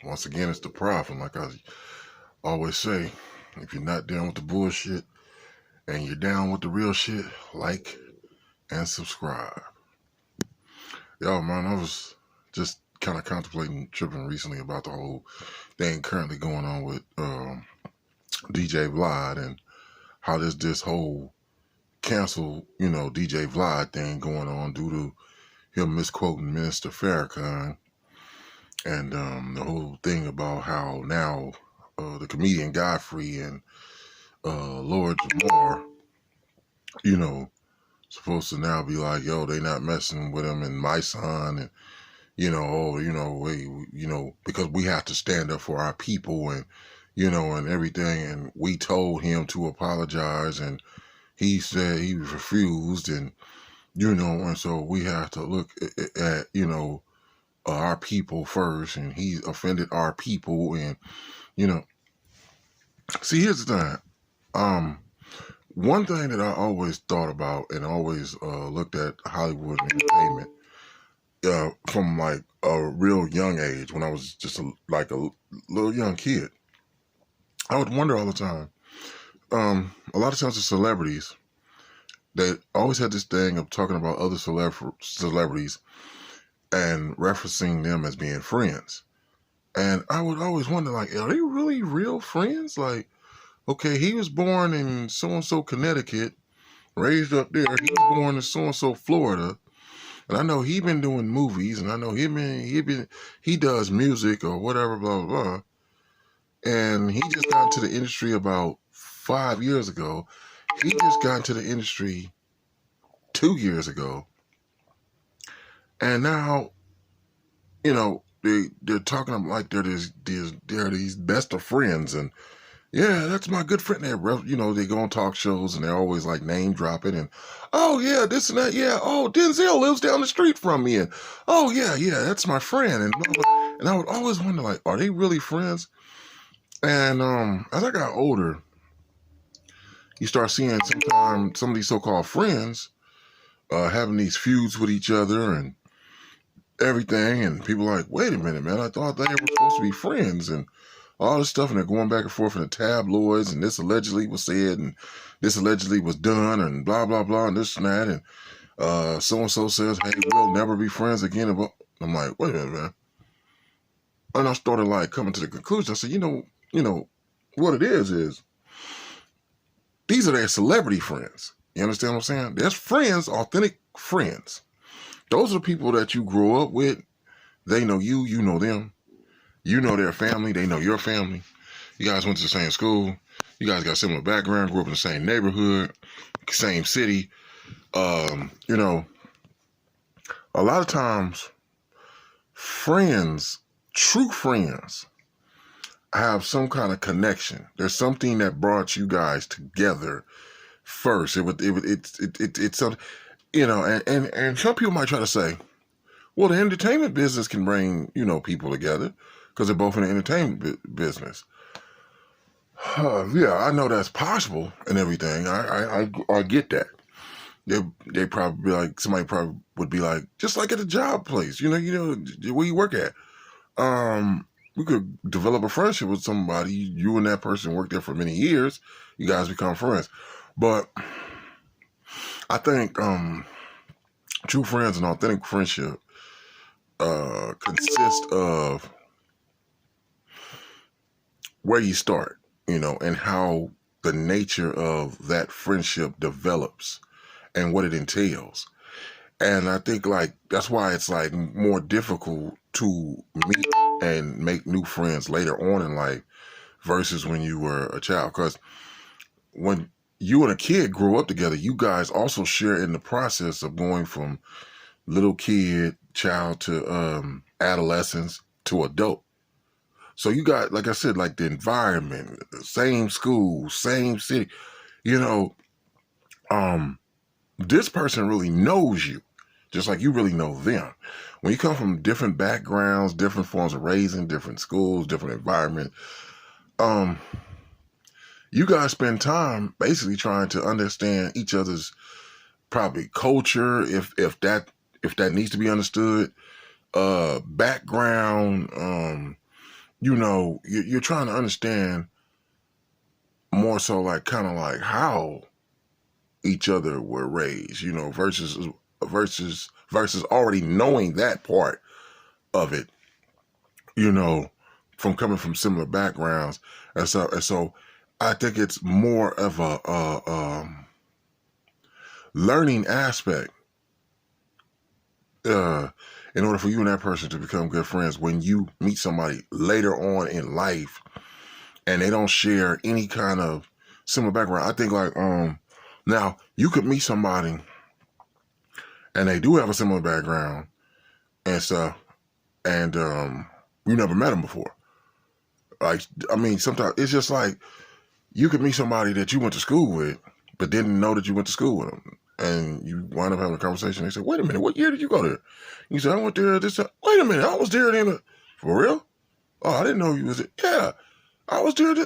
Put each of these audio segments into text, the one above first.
once again, it's the problem. Like I always say, if you're not down with the bullshit and you're down with the real shit, like and subscribe. Yo, man, I was just kind of contemplating, tripping recently about the whole thing currently going on with DJ Vlad and how this whole cancel, DJ Vlad thing going on due to him misquoting Minister Farrakhan, and the whole thing about how now the comedian Godfrey and Lord Jamar, supposed to now be like, yo, they not messing with him and my son, and because we have to stand up for our people, and and everything, and we told him to apologize, and he said he refused, and and so we have to look at our people first, and he offended our people, and see, here's the thing. One thing that I always thought about and always looked at Hollywood entertainment from like a real young age, when I was just a little young kid, I would wonder all the time. A lot of times the celebrities, they always had this thing of talking about other celebrities and referencing them as being friends. And I would always wonder, like, are they really real friends? Like, okay, he was born in so-and-so Connecticut, raised up there. He was born in so-and-so Florida. And I know he been doing movies, and I know he does music or whatever, blah, blah, blah. And he just got into the industry about 5 years ago. He just got into the industry 2 years ago. And now, they're talking like they're these best of friends, and yeah, that's my good friend. They go on talk shows and they're always like name dropping, and oh yeah, this and that, yeah. Oh, Denzel lives down the street from me, and oh yeah, that's my friend, and I would always wonder, like, are they really friends? And as I got older, you start seeing sometimes some of these so-called friends having these feuds with each other and everything, and people are like, wait a minute, man, I thought they were supposed to be friends, and all this stuff, and they're going back and forth in the tabloids, and this allegedly was said, and this allegedly was done, and blah, blah, blah, and this and that, and so-and-so says, hey, we'll never be friends again. I'm like, wait a minute, man. And I started like coming to the conclusion. I said, what it is these are their celebrity friends. You understand what I'm saying? There's friends, authentic friends. Those are the people that you grow up with. They know you, you know them. You know their family, they know your family. You guys went to the same school. You guys got similar background, grew up in the same neighborhood, same city. A lot of times, friends, true friends, have some kind of connection. There's something that brought you guys together first. It's something, and some people might try to say, well, the entertainment business can bring, people together because they're both in the entertainment business. Yeah, I know that's possible and everything. I get that. They probably be like, somebody probably would be like, just like at a job place, where you work at. We could develop a friendship with somebody. You and that person work there for many years. You guys become friends. But I think true friends and authentic friendship consist of where you start, and how the nature of that friendship develops and what it entails. And I think like that's why it's like more difficult to meet and make new friends later on in life versus when you were a child. Because when you and a kid grow up together, you guys also share in the process of going from little kid, child to adolescence to adult. So you got, like I said, like the environment, the same school, same city, this person really knows you, just like you really know them. When you come from different backgrounds, different forms of raising, different schools, different environment, you guys spend time basically trying to understand each other's probably culture, if that needs to be understood, background, you're trying to understand more so like kind of like how each other were raised, versus already knowing that part of it, from coming from similar backgrounds. And so I think it's more of a learning aspect, in order for you and that person to become good friends. When you meet somebody later on in life and they don't share any kind of similar background, I think like, now you could meet somebody and they do have a similar background and stuff, and you never met them before. Like, I mean, sometimes it's just like you could meet somebody that you went to school with, but didn't know that you went to school with them. And you wind up having a conversation. They say, wait a minute, what year did you go there? You say, I went there this time. Wait a minute, I was there then. For real? Oh, I didn't know you was there. Yeah, I was there.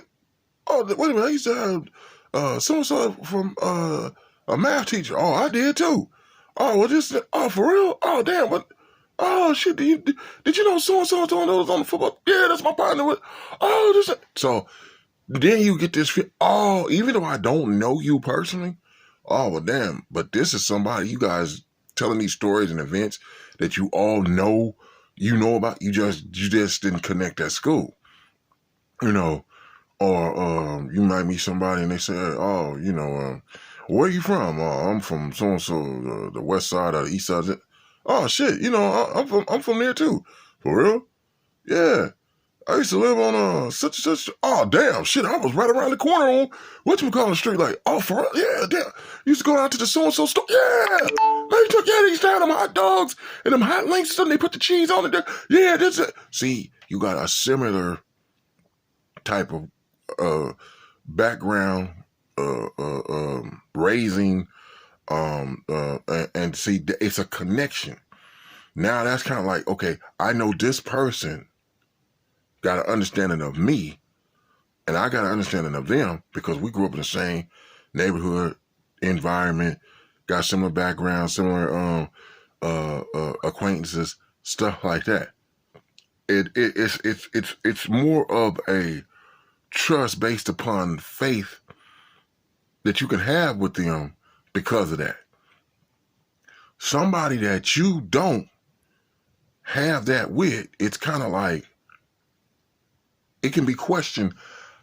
Oh, wait a minute, I used to have so-and-so from a math teacher. Oh, I did too. Oh, well, oh, for real? Oh, damn, what? Oh, shit, did you know so-and-so was on the football? Yeah, that's my partner. Oh, so then you get this, oh, even though I don't know you personally, oh, well, damn, but this is somebody, you guys telling these stories and events that you all know, about, you just didn't connect at school, or you might meet somebody and they say, oh, where are you from? Oh, I'm from so-and-so, the west side or the east side. Oh, shit, I'm from there too. For real? Yeah. I used to live on such and such. Oh, damn, shit, I was right around the corner on whatchamacallit street. Like, oh, for real? Yeah, damn. Used to go out to the so-and-so store. Yeah. They used to have them hot dogs and them hot links and stuff. They put the cheese on it there. Yeah, that's it. See, you got a similar type of background, raising, and see, it's a connection. Now that's kind of like, okay, I know this person got an understanding of me, and I got an understanding of them because we grew up in the same neighborhood, environment, got similar backgrounds, similar acquaintances, stuff like that. It's more of a trust based upon faith that you can have with them because of that. Somebody that you don't have that with, it's kind of like, it can be questioned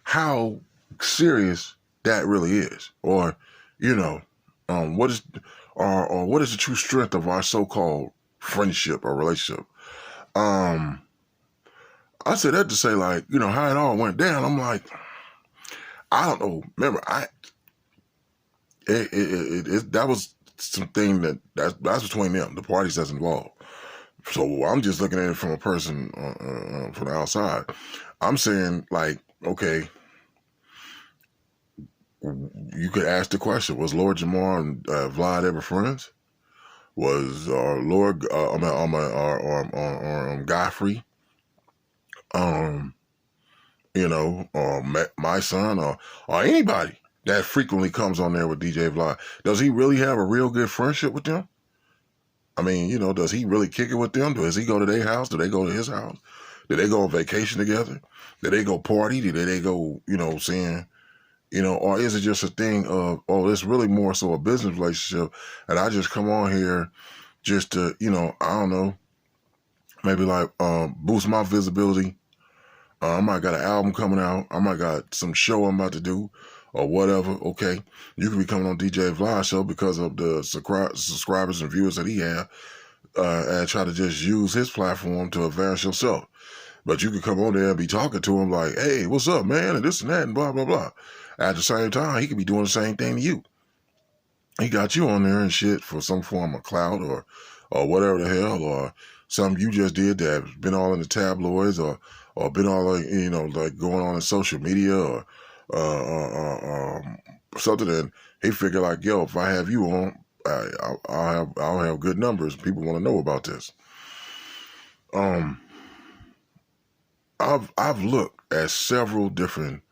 how serious that really is, or what is the true strength of our so-called friendship or relationship. I said that to say, like, how it all went down. I'm like, I don't know. Remember, that was something that's between them, the parties that's involved. So I'm just looking at it from a person from the outside. I'm saying, like, okay, you could ask the question: was Lord Jamar and Vlad ever friends? Was Lord Godfrey, or my son, or anybody that frequently comes on there with DJ Vlad? Does he really have a real good friendship with them? I mean, does he really kick it with them? Does he go to their house? Do they go to his house? Do they go on vacation together? Do they go party? Do they go, saying, or is it just a thing of, oh, it's really more so a business relationship, and I just come on here just to, I don't know, maybe like boost my visibility. I might got an album coming out. I might got some show I'm about to do or whatever. Okay, you could be coming on DJ Vlad show because of the subscribers and viewers that he have, and try to just use his platform to advance yourself. But you could come on there and be talking to him like, hey, what's up, man? And this and that and blah, blah, blah. At the same time, he could be doing the same thing to you. He got you on there and shit for some form of clout or whatever the hell, or something you just did that's been all in the tabloids or been all like, like going on in social media or something. And he figured like, yo, if I have you on, I'll have good numbers. People want to know about this. I've looked at several different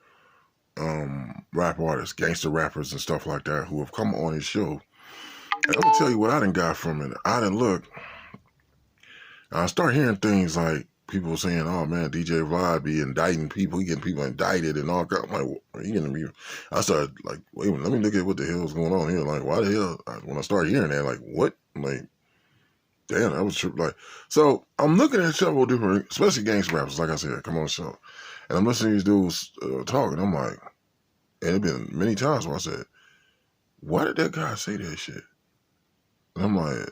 rap artists, gangster rappers and stuff like that who have come on his show. And I'm gonna tell you what I done got from it. I done look, I start hearing things like, people were saying, oh man, DJ Vlad be indicting people, he getting people indicted and all that. I'm like, well, he getting me. I started like, wait a minute, let me look at what the hell is going on here. Like, why the hell? When I started hearing that, like, what? I'm like, damn, that was true. Like, so I'm looking at several different, especially gangster rappers, like I said, come on the show. And I'm listening to these dudes talking. I'm like, and it been many times where I said, why did that guy say that shit? And I'm like,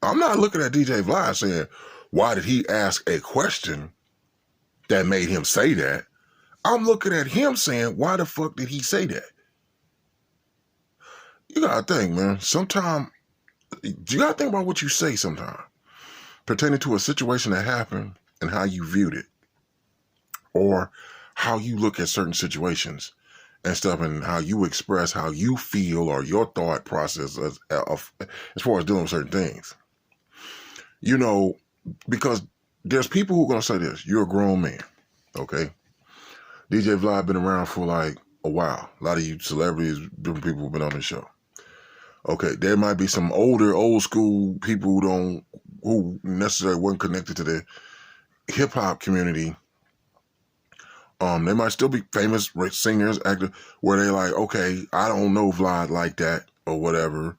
I'm not looking at DJ Vlad saying, why did he ask a question that made him say that? I'm looking at him saying, why the fuck did he say that? You gotta think, man. Sometimes, you gotta think about what you say sometimes, pertaining to a situation that happened and how you viewed it, or how you look at certain situations and stuff, and how you express how you feel or your thought process as far as dealing with certain things. You know, because there's people who are going to say this, you're a grown man, okay? DJ Vlad been around for like a while. A lot of you celebrities, different people have been on the show. Okay, there might be some old school people who necessarily weren't connected to the hip hop community. They might still be famous singers, actors, where they like, okay, I don't know Vlad like that or whatever.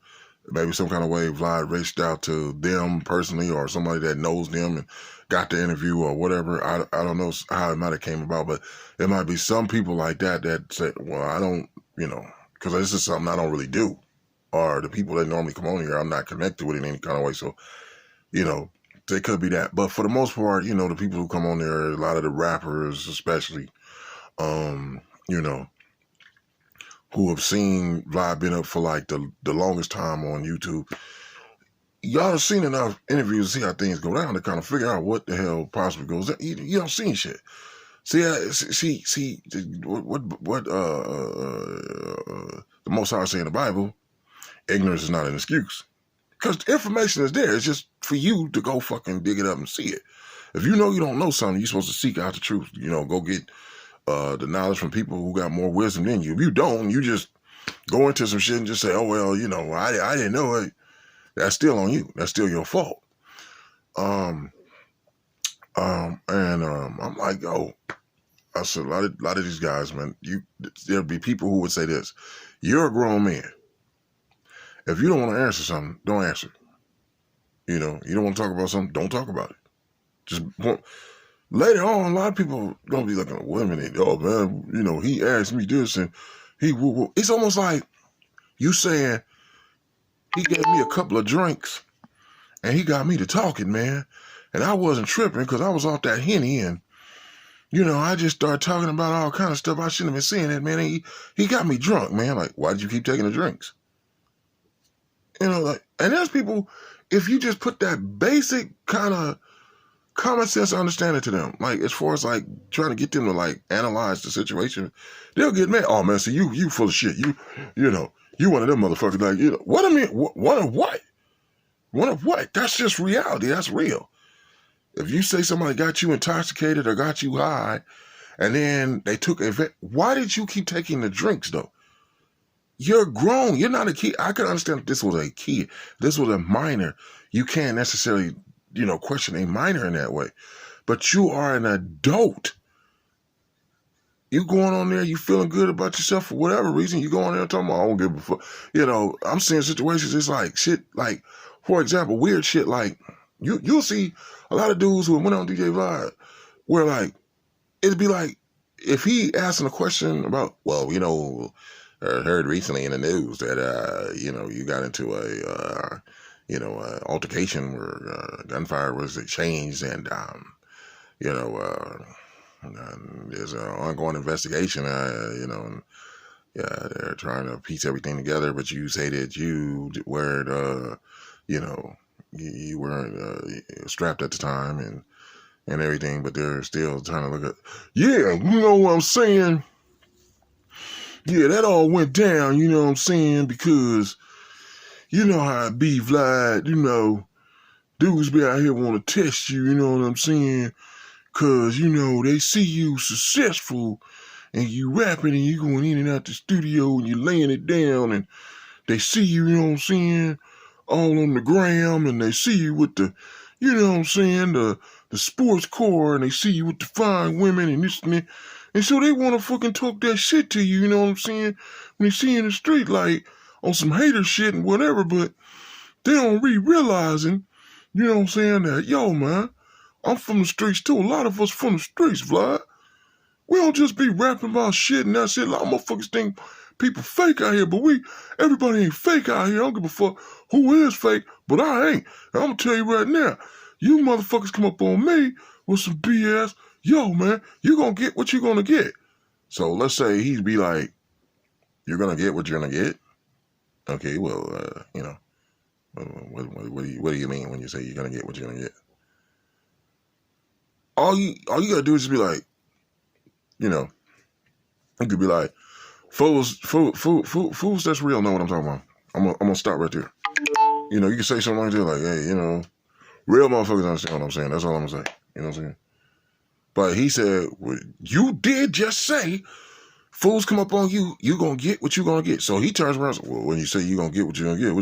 Maybe some kind of way Vlad reached out to them personally or somebody that knows them and got the interview or whatever. I don't know how it might have came about, but it might be some people like that say, well, I don't, because this is something I don't really do. Or the people that normally come on here, I'm not connected with in any kind of way. So, they could be that. But for the most part, the people who come on there, a lot of the rappers especially, who have seen Vlad been up for like the longest time on YouTube, y'all have seen enough interviews to see how things go down to kind of figure out what the hell possibly goes down. You don't see shit. See, what the Most High say in the Bible, ignorance is not an excuse. Because the information is there. It's just for you to go fucking dig it up and see it. If you know you don't know something, you're supposed to seek out the truth. Go get the knowledge from people who got more wisdom than you. If you don't, you just go into some shit and just say, oh, well, I didn't know it. That's still on you. That's still your fault. I'm like, oh, I said, a lot of these guys, man, there'll be people who would say this. You're a grown man. If you don't want to answer something, don't answer. You don't want to talk about something, don't talk about it. Just later on, a lot of people don't be looking at women and, oh man, he asked me this and it's almost like you saying he gave me a couple of drinks and he got me to talking, man. And I wasn't tripping because I was off that Henny and, I just started talking about all kind of stuff I shouldn't have been saying that, man. He got me drunk, man. Like, why did you keep taking the drinks? And there's people, if you just put that basic kind of common sense understanding to them, like as far as like trying to get them to like analyze the situation, they'll get mad. Oh man, so you full of shit. You one of them motherfuckers. Like, what I mean, one of what? One of what? That's just reality. That's real. If you say somebody got you intoxicated or got you high, and then they took why did you keep taking the drinks though? You're grown. You're not a kid. I can understand if this was a kid. This was a minor. You can't necessarily, question a minor in that way. But you are an adult. You going on there, you feeling good about yourself for whatever reason. You go on there talking about, I don't give a fuck. I'm seeing situations, it's like shit, like, for example, weird shit like, you'll see a lot of dudes who went on DJ Vlad where like, it'd be like, if he asking a question about, well, heard recently in the news that, you got into a, altercation where gunfire was exchanged and, there's an ongoing investigation, and, they're trying to piece everything together, but you say that you weren't, you weren't strapped at the time and everything, but they're still trying to look at, yeah, you know what I'm saying? Yeah, that all went down, you know what I'm saying? Because you know how it be, Vlad, dudes be out here want to test you, you know what I'm saying? Because, they see you successful and you rapping and you going in and out the studio and you laying it down and they see you, you know what I'm saying, all on the gram and they see you with the, you know what I'm saying, the the sports car and they see you with the fine women and this and that. And so they want to fucking talk that shit to you, you know what I'm saying? When they see you in the street, like, on some hater shit and whatever, but they don't realizing, you know what I'm saying, that, yo, man, I'm from the streets too. A lot of us from the streets, Vlad. We don't just be rapping about shit and that's it. A lot of motherfuckers think people fake out here, but everybody ain't fake out here. I don't give a fuck who is fake, but I ain't. And I'm gonna tell you right now, you motherfuckers come up on me with some BS, yo, man, you gonna get what you gonna get. So let's say he'd be like, you're gonna get what you're gonna get? Okay, well, you know, what do you mean when you say you're gonna get what you're gonna get? All you gotta do is just be like, you know, you could be like, fools that's real know what I'm talking about. I'm gonna stop right there. You know, you can say something like that, like, hey, you know, real motherfuckers understand what I'm saying. That's all I'm gonna say. You know what I'm saying? But he said, well, you did just say, fools come up on you, you gonna get what you gonna get. So he turns around and says, well, when you say you gonna get what you gonna get,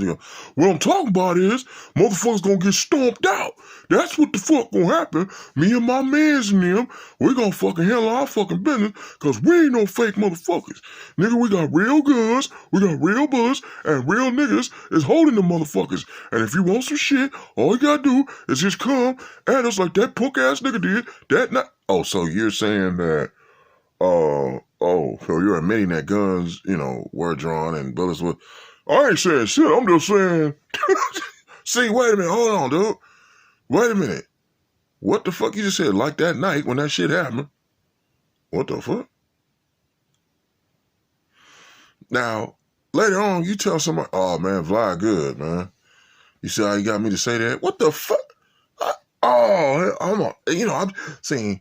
what I'm talking about is, motherfuckers gonna get stomped out. That's what the fuck gonna happen. Me and my mans and them, we gonna fucking handle our fucking business, cause we ain't no fake motherfuckers. Nigga, we got real guns, we got real bullets, and real niggas is holding them motherfuckers. And if you want some shit, all you gotta do is just come at us like that punk ass nigga did that night. Oh, so you're saying that, so you're admitting that guns, you know, were drawn and bullets were... I ain't saying shit, I'm just saying... See, wait a minute, hold on, dude. Wait a minute. What the fuck you just said? Like that night when that shit happened? What the fuck? Now, later on, you tell somebody, oh, man, Vlad good, man. You see how you got me to say that? What the fuck? I'm saying...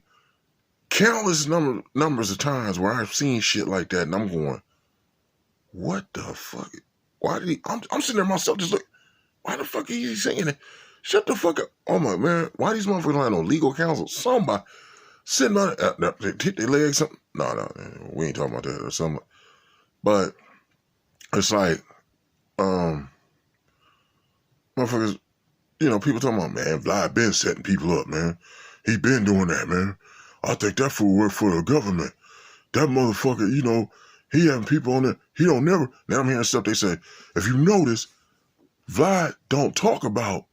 countless numbers of times where I've seen shit like that, and I'm going, what the fuck? Why did he? I'm sitting there myself just like, why the fuck are you saying that? Shut the fuck up. Oh my man, why these motherfuckers don't have no legal counsel? Somebody sitting on hit their legs, something. No, we ain't talking about that or something. But it's like, motherfuckers, you know, people talking about, man, Vlad been setting people up, man. He been doing that, man. I think that fool work for the government. That motherfucker, you know, he having people on there. He don't never. Now I'm hearing stuff they say. If you notice, Vlad don't talk about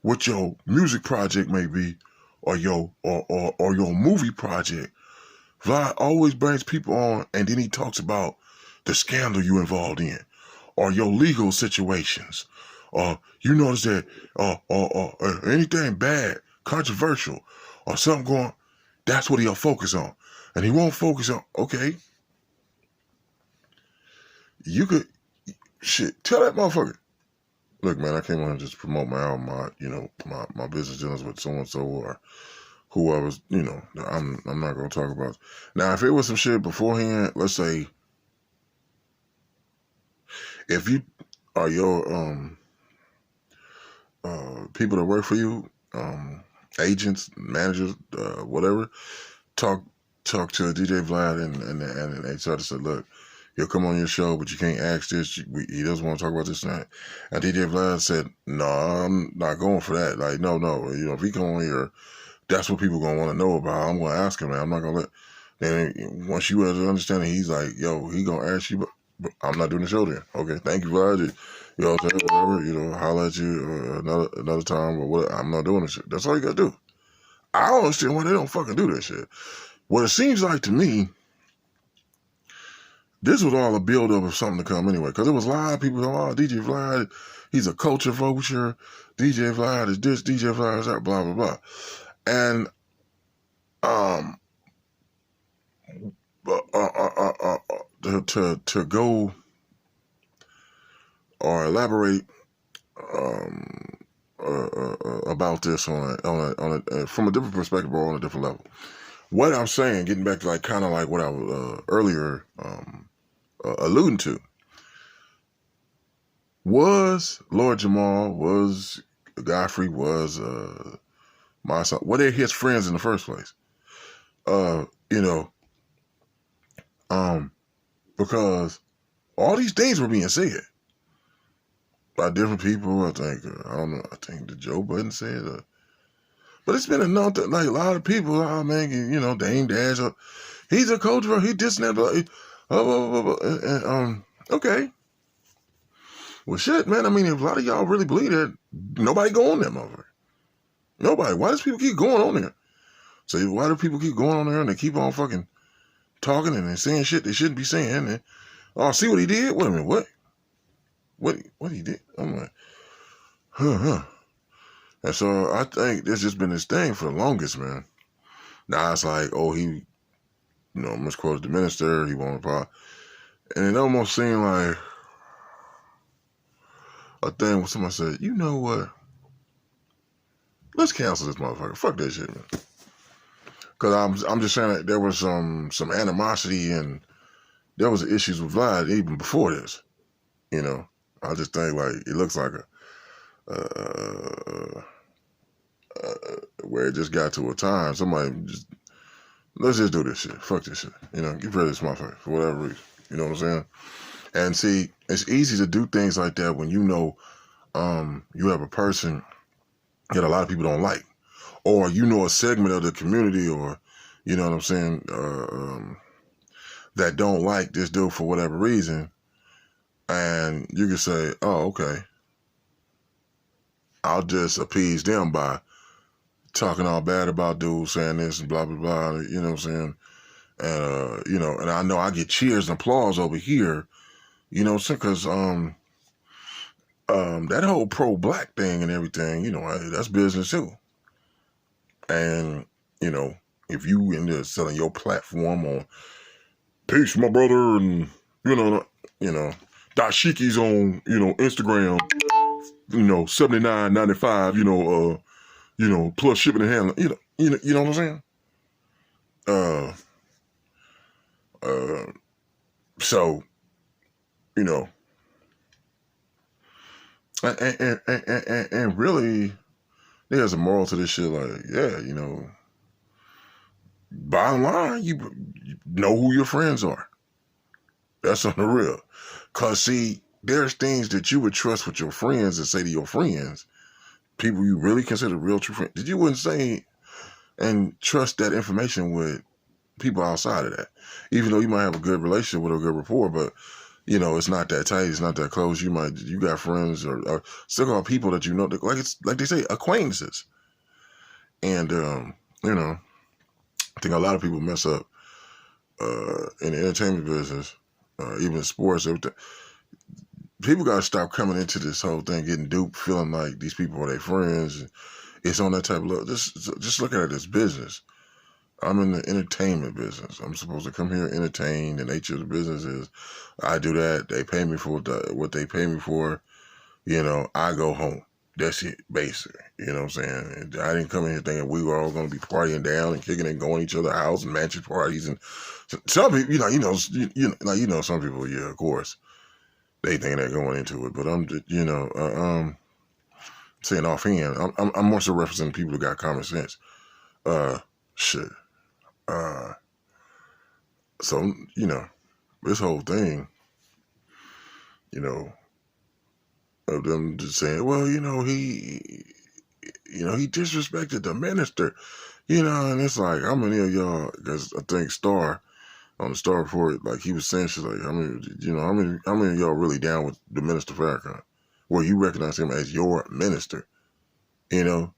what your music project may be, or your movie project. Vlad always brings people on, and then he talks about the scandal you involved in, or your legal situations, or you notice that, or anything bad, controversial, or something going. That's what he'll focus on. And he won't focus on, okay, you could, shit, tell that motherfucker, look, man, I came on and just promote my album, my business dealings with so-and-so, or who I was, you know, I'm not going to talk about. Now, if it was some shit beforehand, let's say, if you are your people that work for you, agents, managers, whatever, talk to DJ Vlad and they try to say, look, he'll come on your show, but you can't ask this. He doesn't want to talk about this and that. And DJ Vlad said, no, I'm not going for that. Like, no. You know, if he come on here, that's what people going to want to know about. I'm going to ask him, man. I'm not going to let... Then once you understand it, he's like, yo, he going to ask you, but I'm not doing the show then. Okay, thank you, Vlad. You know what I'm saying? Whatever, you know, holler at you another time or whatever. I'm not doing this shit. That's all you got to do. I don't understand why they don't fucking do that shit. What it seems like to me, this was all a build-up of something to come anyway, because it was a lot of people going, oh, DJ Vlad, he's a culture vulture. DJ Vlad is this, DJ Vlad is that, blah, blah, blah. And, to go or elaborate, about this on a from a different perspective or on a different level. What I'm saying, getting back to like kind of like what I was earlier alluding to, was Lord Jamal, was Godfrey, was my son, were they his friends in the first place? You know, because all these things were being said by different people. I think I don't know. I think the Joe Budden said, But it's been enough that, like, a lot of people, oh, man, you know, Dame Dash, he's a coach, bro. He this and that, okay. Well, shit, man. I mean, if a lot of y'all really believe that, nobody go on that motherfucker. Nobody. Why does people keep going on there? So why do people keep going on there and they keep on fucking talking and saying shit they shouldn't be saying? And, oh, see what he did? Wait a minute, what? What he did? I'm like, huh. And so I think there's just been this thing for the longest, man. Now it's like, oh, he, you know, misquoted the minister. He won't apply. And it almost seemed like a thing where somebody said, you know what? Let's cancel this motherfucker. Fuck that shit, man. Because I'm just saying that there was some animosity and there was issues with Vlad even before this. You know, I just think like it looks like where it just got to a time somebody just, let's just do this shit. Fuck this shit. You know, get rid of this motherfucker for whatever reason. You know what I'm saying? And see, it's easy to do things like that when you know you have a person that a lot of people don't like, or you know a segment of the community, or you know what I'm saying, that don't like this dude for whatever reason, and you can say, oh, okay, I'll just appease them by talking all bad about dudes, saying this and blah blah blah. You know what I'm saying? And you know, and I know I get cheers and applause over here. You know what I'm saying? Because that whole pro-black thing and everything, you know, that's business too. And, you know, if you into selling your platform on peace, my brother, and, you know, Dashiki's on, you know, Instagram, you know, $79.95, you know, plus shipping and handling, you know what I'm saying? So, you know, and really, there's a moral to this shit. Like, yeah, you know, bottom line, you know who your friends are. That's on the real. Cause see, there's things that you would trust with your friends and say to your friends, people you really consider real true friends, that you wouldn't say and trust that information with people outside of that. Even though you might have a good relationship with a good rapport, but you know, it's not that tight, it's not that close. You got friends or still got people that you know, like it's like they say, acquaintances. And you know, I think a lot of people mess up in the entertainment business, even sports, everything. People got to stop coming into this whole thing, getting duped, feeling like these people are their friends. It's on that type of level. Just looking at this business. I'm in the entertainment business. I'm supposed to come here and entertain. The nature of the business is I do that. They pay me for what they pay me for. You know, I go home. That's it, basically. You know what I'm saying? I didn't come in here thinking we were all going to be partying down and kicking and going to each other's house and mansion parties. And some people, some people, yeah, of course, they think they're going into it. But I'm just, saying offhand, I'm more so representing people who got common sense. Shit. So, you know, this whole thing, you know, of them just saying, well, you know, he disrespected the minister, you know, and it's like, how many of y'all, because I think Star, on the Star Report, like he was saying, she's like, how many of y'all really down with the Minister Farrakhan, where you recognize him as your minister, you know,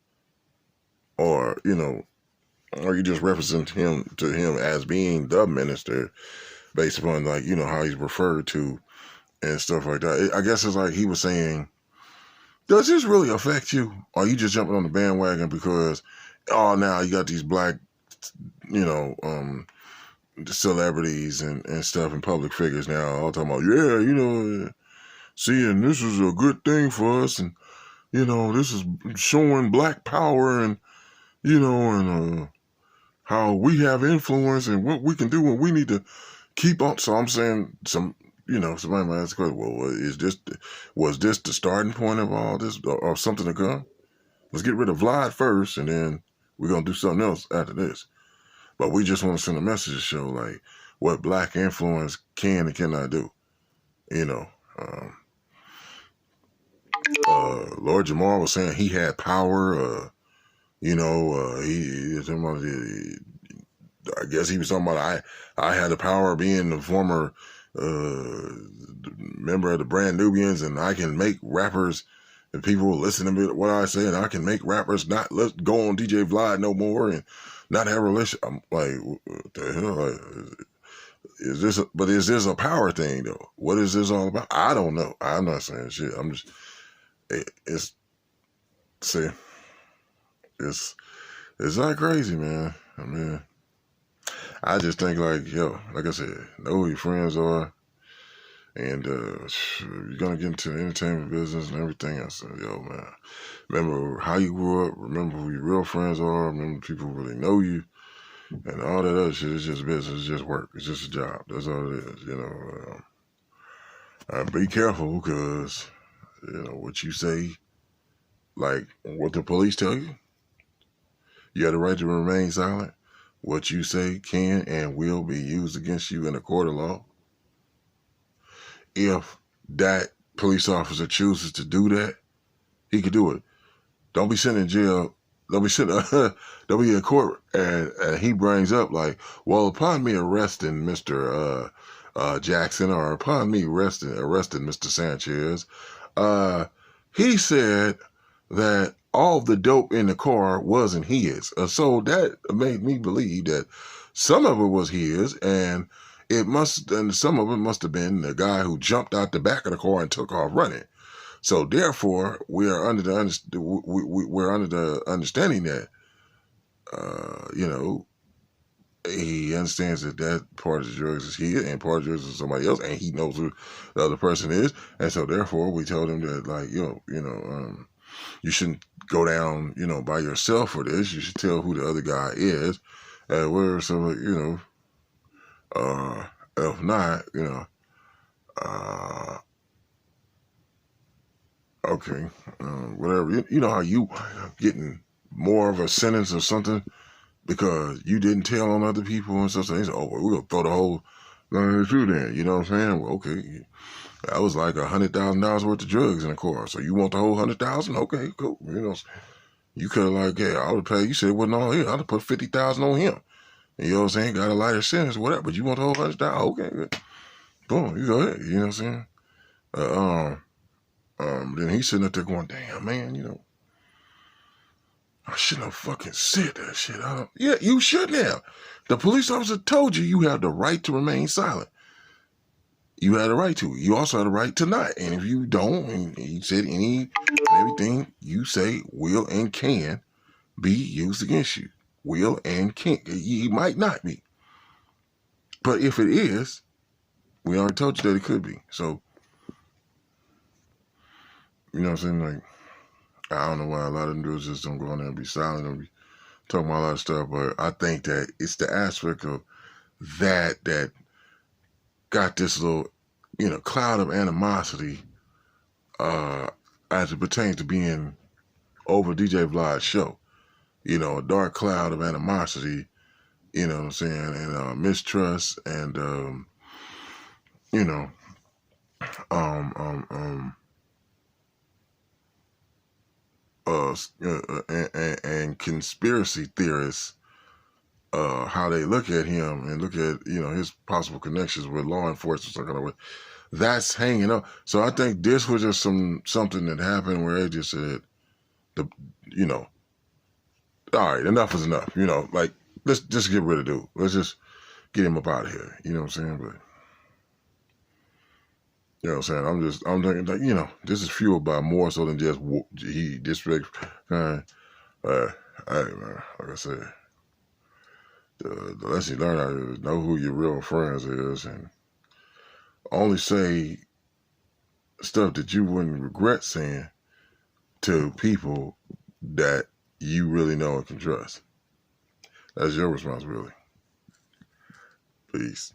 or, you know, or you just represent him as being the minister based upon, like, you know, how he's referred to and stuff like that. I guess it's like he was saying, does this really affect you? Or are you just jumping on the bandwagon because, oh, now you got these black, you know, celebrities and stuff and public figures now all talking about, yeah, you know, seeing this is a good thing for us, and, you know, this is showing black power, and, you know, and how we have influence and what we can do when we need to keep on. So I'm saying somebody might ask, well, was this the starting point of all this or something to come? Let's get rid of Vlad first, and then we're going to do something else after this. But we just want to send a message to show, like, what black influence can and cannot do. You know, Lord Jamar was saying he had power. You know, he talking about I guess he was talking about I had the power of being the former member of the Brand Nubians, and I can make rappers and people will listen to me what I say, and I can make rappers not let go on DJ Vlad no more and not have a relationship. I'm like, what the hell? Like, is this a power thing though? What is this all about? I don't know. I'm not saying shit. I'm just see, it's not crazy, man. I mean, I just think like, yo, like I said, know who your friends are, and you're gonna get into the entertainment business and everything. I said, yo, man, remember how you grew up. Remember who your real friends are. Remember people who really know you, and all that other shit. It's just business. It's just work. It's just a job. That's all it is. You know. Be careful because you know what you say. Like what the police tell you. You have the right to remain silent. What you say can and will be used against you in a court of law. If that police officer chooses to do that, he could do it. Don't be sitting in jail. Don't be sitting. Don't be in court, and he brings up like, well, upon me arresting Mr. Jackson, or upon me arresting Mr. Sanchez, he said that all the dope in the car wasn't his. So that made me believe that some of it was his, and some of it must have been the guy who jumped out the back of the car and took off running. So therefore, we are under the we're under the understanding that you know, he understands that part of the drugs is his and part of the drugs is somebody else, and he knows who the other person is, and so therefore we told him that like you shouldn't go down by yourself for this. You should tell who the other guy is, and we're so if not okay, whatever. You know how you getting more of a sentence or something because you didn't tell on other people and stuff. So they said, oh, well, we're going to throw the whole thing through there. You know what I'm saying? Well, okay. That was like $100,000 worth of drugs in the car. So you want the whole 100,000? Okay, cool. You could have like, hey, I would pay. You said it wasn't all here. I'd have put 50,000 on him. You know what I'm saying? Got a lighter sentence, whatever. But you want the whole 100,000? Okay, good. Boom, you go ahead. You know what I'm saying? Then he's sitting up there going, damn, man, I shouldn't have fucking said that shit. Yeah, you shouldn't have. The police officer told you you have the right to remain silent. You had a right to. You also had a right to not. And if you don't, and he said everything you say will and can be used against you. Will and can. It might not be. But if it is, we already told you that it could be. So, you know what I'm saying? Like, I don't know why a lot of them dudes just don't go in there and be silent and be talking about a lot of stuff, but I think that it's the aspect of that got this little, cloud of animosity as it pertains to being over DJ Vlad's show. A dark cloud of animosity, you know what I'm saying, and mistrust and, and conspiracy theorists, how they look at him and look at, his possible connections with law enforcement, that's hanging up. So I think this was just something that happened where they just said, all right, enough is enough. Like, let's just get rid of dude. Let's just get him up out of here. You know what I'm saying? But, you know what I'm saying? I'm thinking, like, this is fueled by more so than just he disrespect. Hey, man, like I said, the lesson you learn out of it is know who your real friends is and only say stuff that you wouldn't regret saying to people that you really know and can trust. That's your responsibility. Peace.